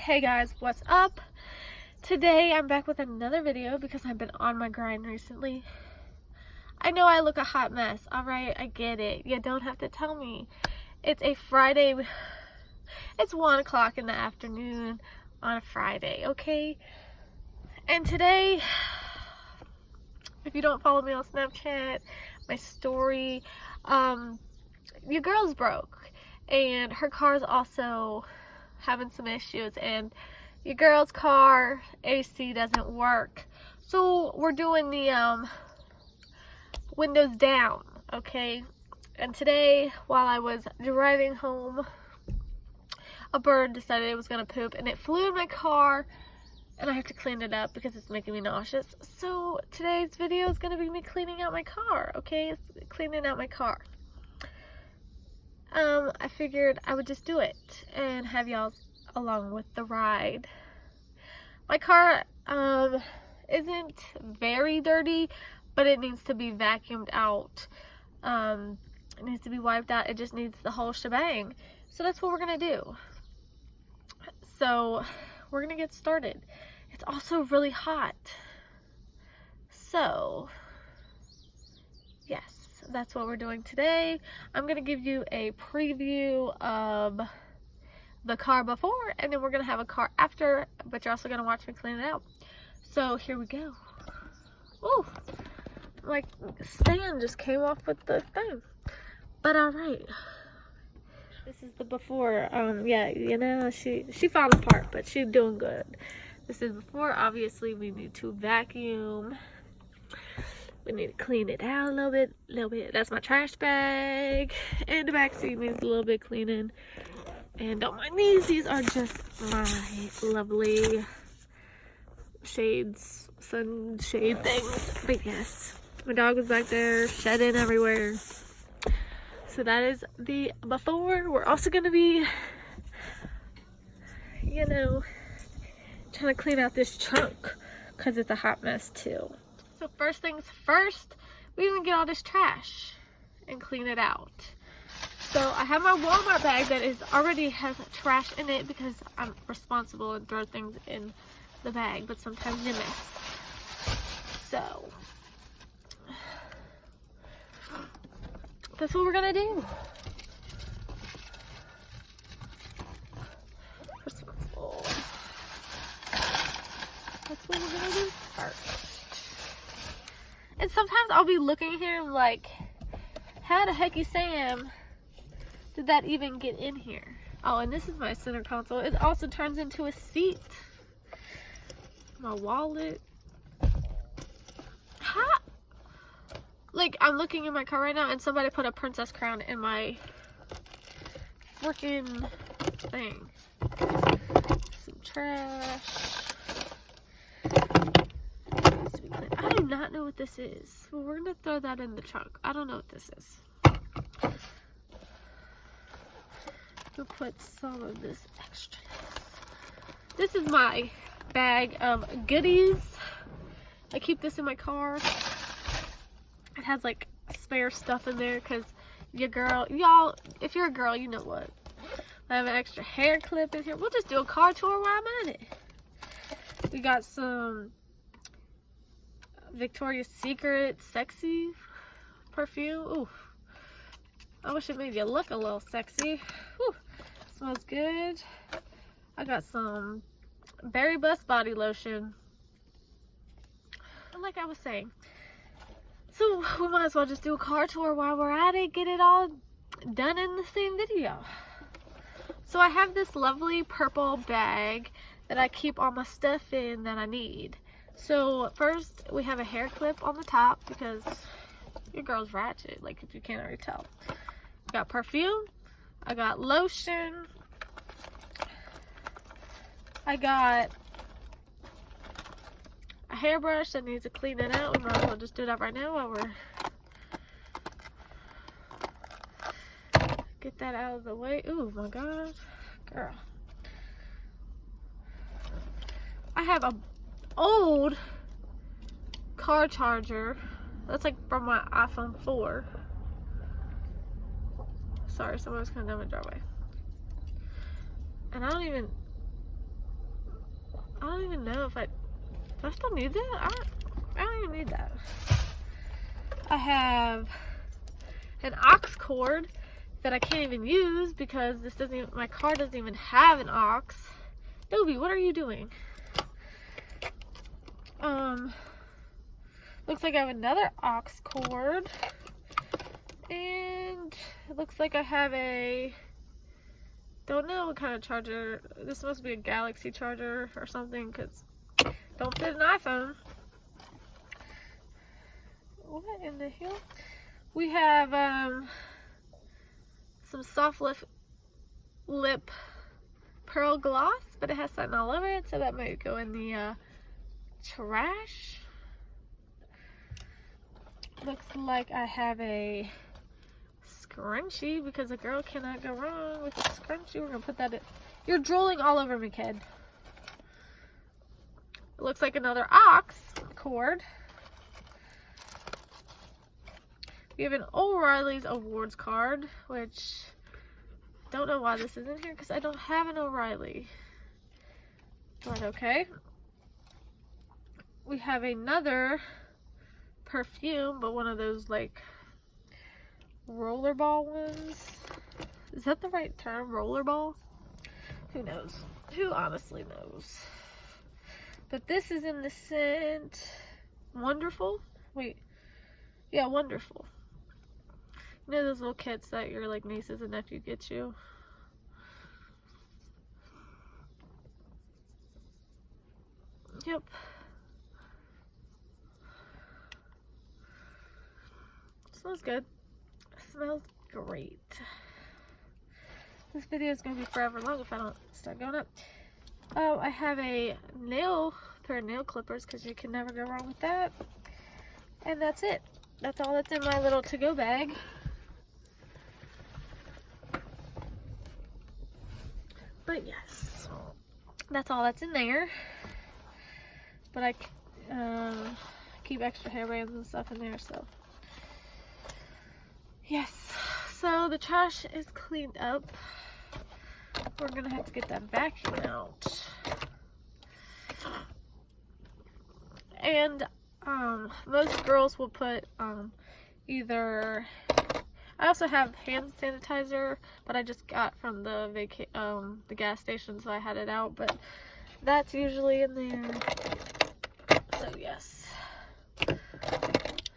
Hey guys, what's up? Today I'm back with another video because I've been on my grind recently. I know I look a hot mess, alright? I get it. You don't have to tell me. It's a Friday. It's 1 o'clock in the afternoon on a Friday, okay? And today, if you don't follow me on Snapchat, my story, your girl's broke. And her car's also having some issues, and your girl's car AC doesn't work, so we're doing the windows down, okay? And today, while I was driving home, a bird decided it was gonna poop, and it flew in my car, and I have to clean it up because it's making me nauseous. So today's video is gonna be me cleaning out my car, okay? It's cleaning out my car. I figured I would just do it and have y'all along with the ride. My car isn't very dirty, but it needs to be vacuumed out. It needs to be wiped out. It just needs the whole shebang. So that's what we're gonna do. So we're gonna get started. It's also really hot. So yes, that's what we're doing today. I'm gonna give you a preview of the car before, and then we're gonna have a car after, but you're also gonna watch me clean it out. So here we go. Ooh, like stand just came off with the thing, but all right. This is the before. Yeah, you know, she falling apart, but she's doing good. This is before. Obviously we need to vacuum. We need to clean it out a little bit. That's my trash bag, and the back seat needs a little bit cleaning. And don't mind these are just my lovely shades, sunshade things. But yes, my dog was back there shedding everywhere. So that is the before. We're also gonna be, you know, trying to clean out this trunk because it's a hot mess too. So first things first, we're gonna get all this trash and clean it out. So I have my Walmart bag that is already has trash in it because I'm responsible and throw things in the bag, but sometimes you miss. So that's what we're gonna do. Responsible. That's what we're gonna do first. And sometimes I'll be looking here and like, how the hecky Sam did that even get in here? Oh, and this is my center console. It also turns into a seat. My wallet. Ha! Like, I'm looking in my car right now and somebody put a princess crown in my freaking thing. Some trash. I do not know what this is. Well, we're gonna throw that in the trunk. I don't know what this is. We'll put some of this extra. This is my bag of goodies. I keep this in my car. It has like spare stuff in there because your girl, y'all, if you're a girl, you know what. I have an extra hair clip in here. We'll just do a car tour while I'm at it. We got some Victoria's Secret sexy perfume. Ooh, I wish it made you look a little sexy. Whew. Smells good. I got some Berry Bust body lotion. And like I was saying, so we might as well just do a car tour while we're at it, get it all done in the same video. So I have this lovely purple bag that I keep all my stuff in that I need. So first we have a hair clip on the top because your girl's ratchet, like if you can't already tell. I got perfume, I got lotion, I got a hairbrush that needs to clean it out. We might as well just do that right now while we're get that out of the way. Ooh my god, girl. I have a old car charger that's like from my iPhone 4. Sorry, someone was coming down my driveway. And I don't even I don't even know if do I still need that? I don't even need that. I have an aux cord that I can't even use because my car doesn't even have an aux. Dobie, what are you doing? Looks like I have another aux cord, and it looks like I have don't know what kind of charger. This must be a Galaxy charger or something because don't fit an iPhone. What in the hell? We have some soft lip pearl gloss, but it has something all over it, so that might go in the trash. Looks like I have a scrunchie because a girl cannot go wrong with a scrunchie. We're gonna put that in. You're drooling all over me, kid. It looks like another aux cord. We have an O'Reilly's awards card, which don't know why this is in here because I don't have an O'Reilly. But okay. We have another perfume, but one of those like rollerball ones. Is that the right term? Rollerball? Who knows? Who honestly knows? But this is in the scent Wonderful. Wait. Yeah, Wonderful. You know those little kits that your like nieces and nephew get you? Yep. Smells good. Smells great. This video is going to be forever long if I don't start going up. Oh, I have a pair of nail clippers because you can never go wrong with that. And that's it. That's all that's in my little to-go bag. But yes, that's all that's in there. But I keep extra hairbands and stuff in there, so. Yes, so the trash is cleaned up. We're gonna have to get that vacuum out. And most girls will put either, I also have hand sanitizer, but I just got from the gas station, so I had it out, but that's usually in there. So yes.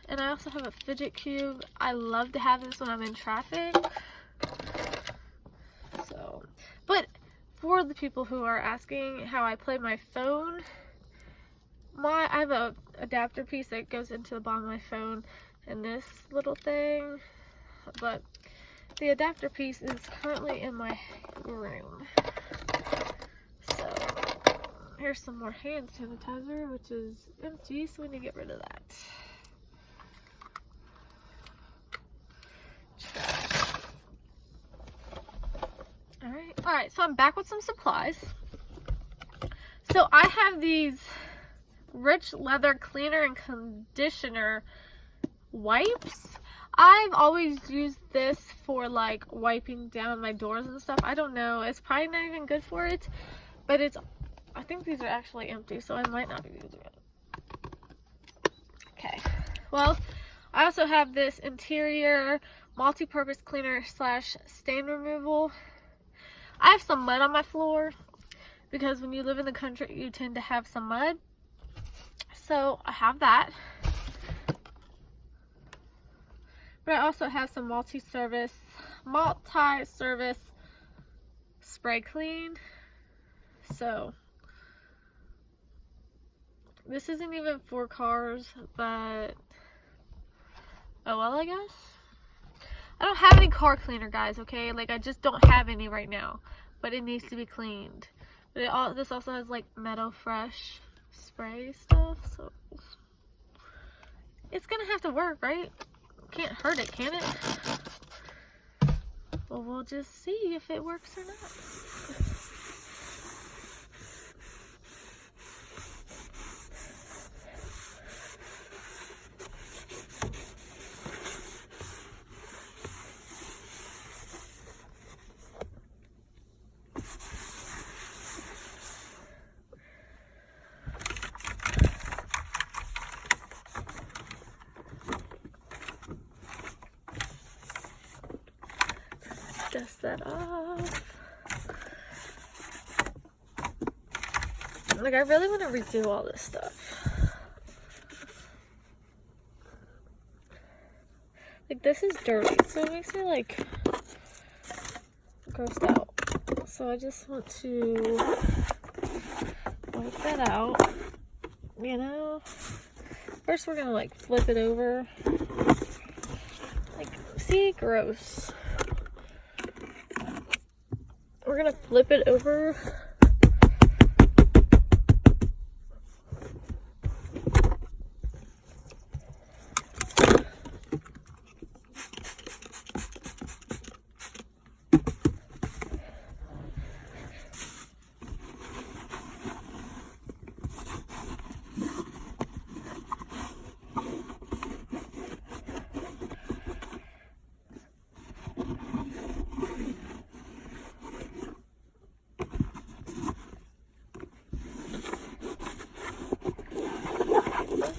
And I also have a fidget cube. I love to have this when I'm in traffic. So, but for the people who are asking how I play my phone, I have a adapter piece that goes into the bottom of my phone and this little thing, but the adapter piece is currently in my room. So here's some more hand sanitizer, which is empty, so we need to get rid of that. Alright, so I'm back with some supplies. So I have these Rich Leather Cleaner and Conditioner wipes. I've always used this for like wiping down my doors and stuff. I don't know, it's probably not even good for it, but I think these are actually empty, so I might not be using it. Okay, well, I also have this interior multi-purpose cleaner / stain removal. I have some mud on my floor because when you live in the country you tend to have some mud, so I have that. But I also have some multi-service spray clean. So this isn't even for cars, but oh well, I guess. I don't have any car cleaner, guys, okay? Like, I just don't have any right now. But it needs to be cleaned. But this also has, like, Meadow Fresh spray stuff, so it's gonna have to work, right? Can't hurt it, can it? Well, we'll just see if it works or not. Like, I really want to redo all this stuff. Like, this is dirty, so it makes me, like, grossed out. So I just want to wipe that out, you know? First, we're gonna, like, flip it over. Like, see? Gross. We're gonna flip it over.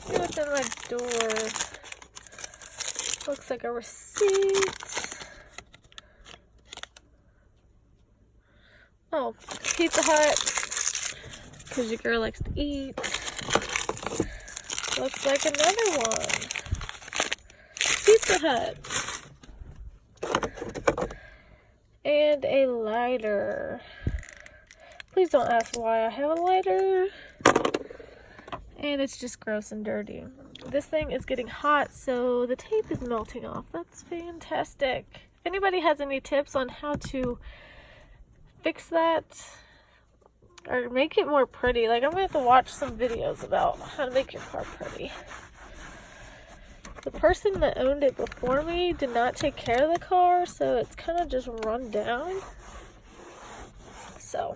What's in my door? Looks like a receipt. Oh, Pizza Hut, because your girl likes to eat. Looks like another one. Pizza Hut. And a lighter. Please don't ask why I have a lighter. And it's just gross and dirty. This thing is getting hot, so the tape is melting off. That's fantastic. If anybody has any tips on how to fix that or make it more pretty, like, I'm gonna have to watch some videos about how to make your car pretty. The person that owned it before me did not take care of the car, so it's kind of just run down. So,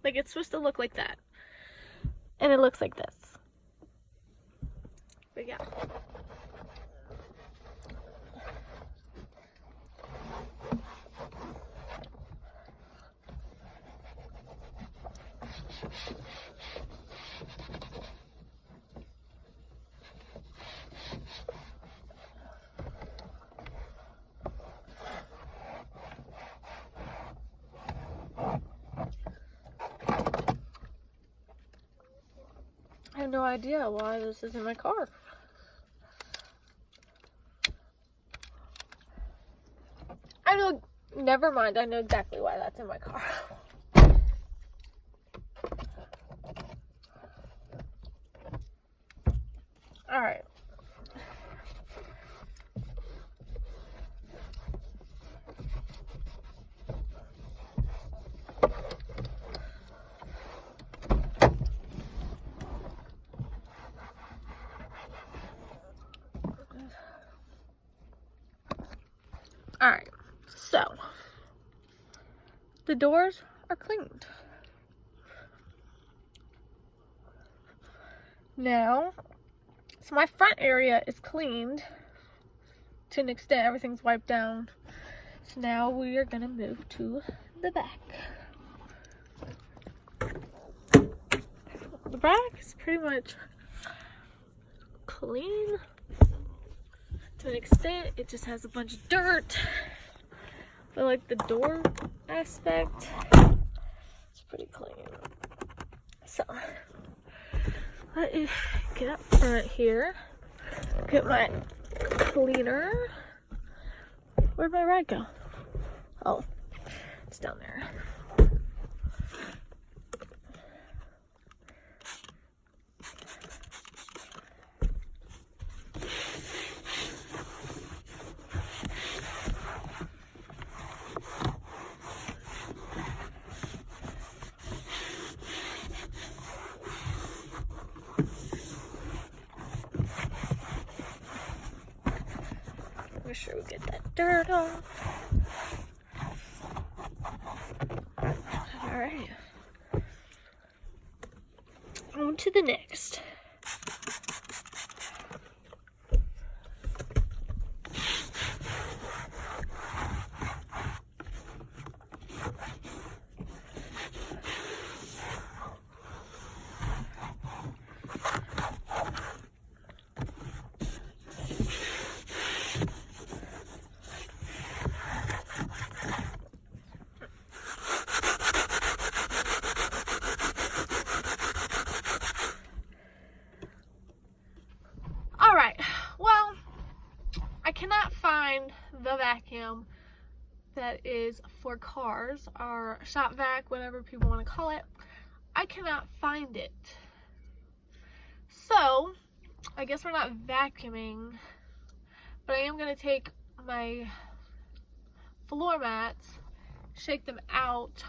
like, it's supposed to look like that. And it looks like this. But yeah. I have no idea why this is in my car. I know, never mind, I know exactly why that's in my car. Alright. Alright, so the doors are cleaned. Now, so my front area is cleaned to an extent, everything's wiped down. So now we are gonna move to the back. The back is pretty much clean. To an extent, it just has a bunch of dirt. But like the door aspect, it's pretty clean. So, let me get up front here. Get my cleaner. Where'd my rag go? Oh, it's down there. Make sure we get that dirt off. Alright. On to the next. the vacuum that is for cars, or shop vac, whatever people want to call it. I cannot find it. So, I guess we're not vacuuming, but I am going to take my floor mats, shake them out,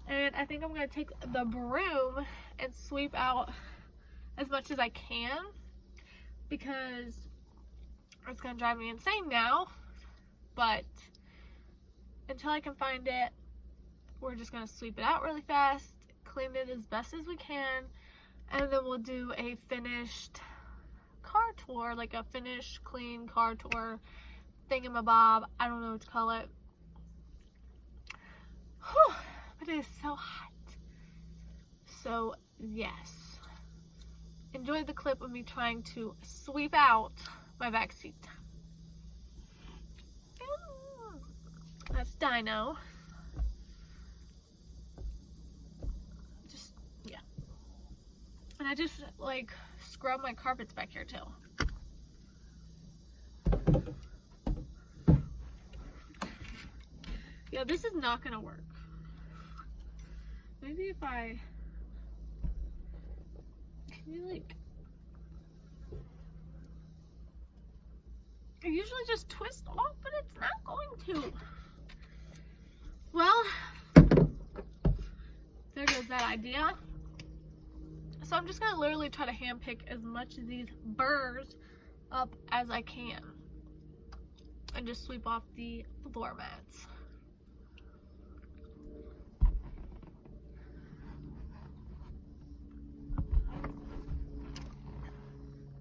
and I think I'm going to take the broom and sweep out as much as I can, because it's going to drive me insane now. But until I can find it, we're just going to sweep it out really fast, clean it as best as we can, and then we'll do a finished car tour, like a finished clean car tour thingamabob. I don't know what to call it. Whew, but it is so hot. So yes, enjoy the clip of me trying to sweep out my back seat. That's Dino. Just, yeah. And I just like scrub my carpets back here too. Yeah, this is not gonna work. Maybe if can you like, I usually just twist off, but it's not going to. Well, there goes that idea. So I'm just gonna literally try to hand pick as much of these burrs up as I can and just sweep off the floor mats.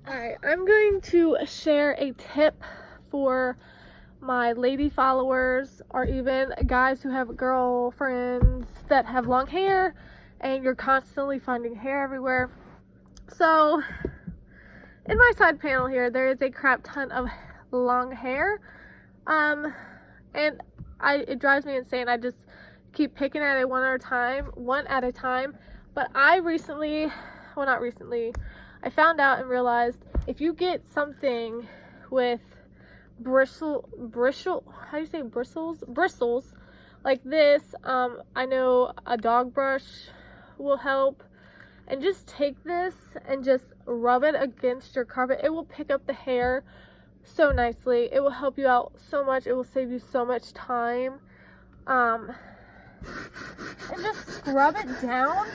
Alright, I'm going to share a tip for my lady followers, or even guys who have girlfriends that have long hair and you're constantly finding hair everywhere. So in my side panel here, there is a crap ton of long hair, and it drives me insane. I just keep picking at it one at a time. But I found out and realized if you get something with bristles like this, I know a dog brush will help, and just take this and just rub it against your carpet. It will pick up the hair so nicely. It will help you out so much. It will save you so much time, and just scrub it down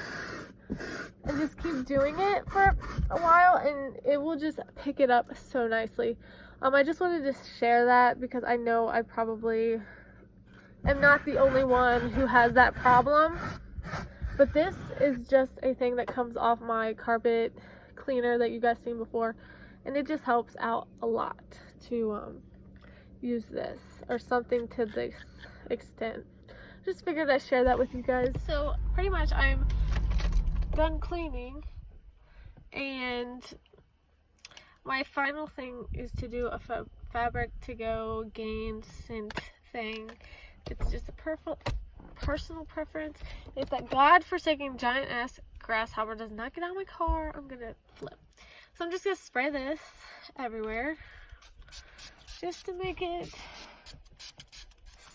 and just keep doing it for a while, and it will just pick it up so nicely. I just wanted to share that because I know I probably am not the only one who has that problem. But this is just a thing that comes off my carpet cleaner that you guys seen before, and it just helps out a lot to use this or something to this extent. Just figured I'd share that with you guys. So pretty much I'm done cleaning, and my final thing is to do a Fabric to Go Gain scent thing. It's just a personal preference. If that godforsaken giant ass grasshopper does not get out of my car, I'm gonna flip. So I'm just gonna spray this everywhere just to make it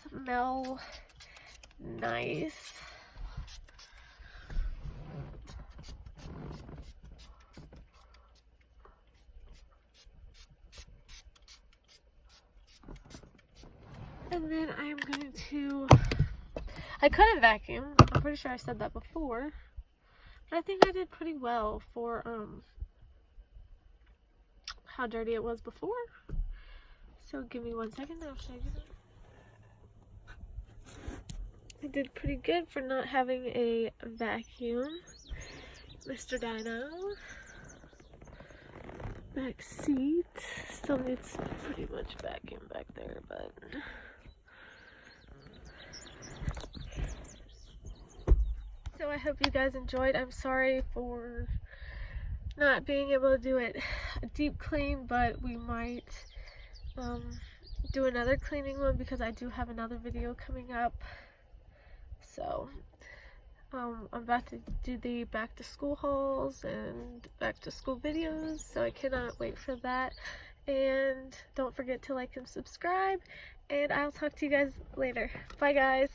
smell nice. And then I'm going to, I couldn't vacuum. I'm pretty sure I said that before. But I think I did pretty well for how dirty it was before. So give me 1 second, I'll show you that. I did pretty good for not having a vacuum. Mr. Dino. Back seat. Still needs pretty much vacuum back there, but so I hope you guys enjoyed. I'm sorry for not being able to do it a deep clean, but we might do another cleaning one because I do have another video coming up. So I'm about to do the back to school hauls and back to school videos, so I cannot wait for that. And don't forget to like and subscribe. And I'll talk to you guys later. Bye, guys.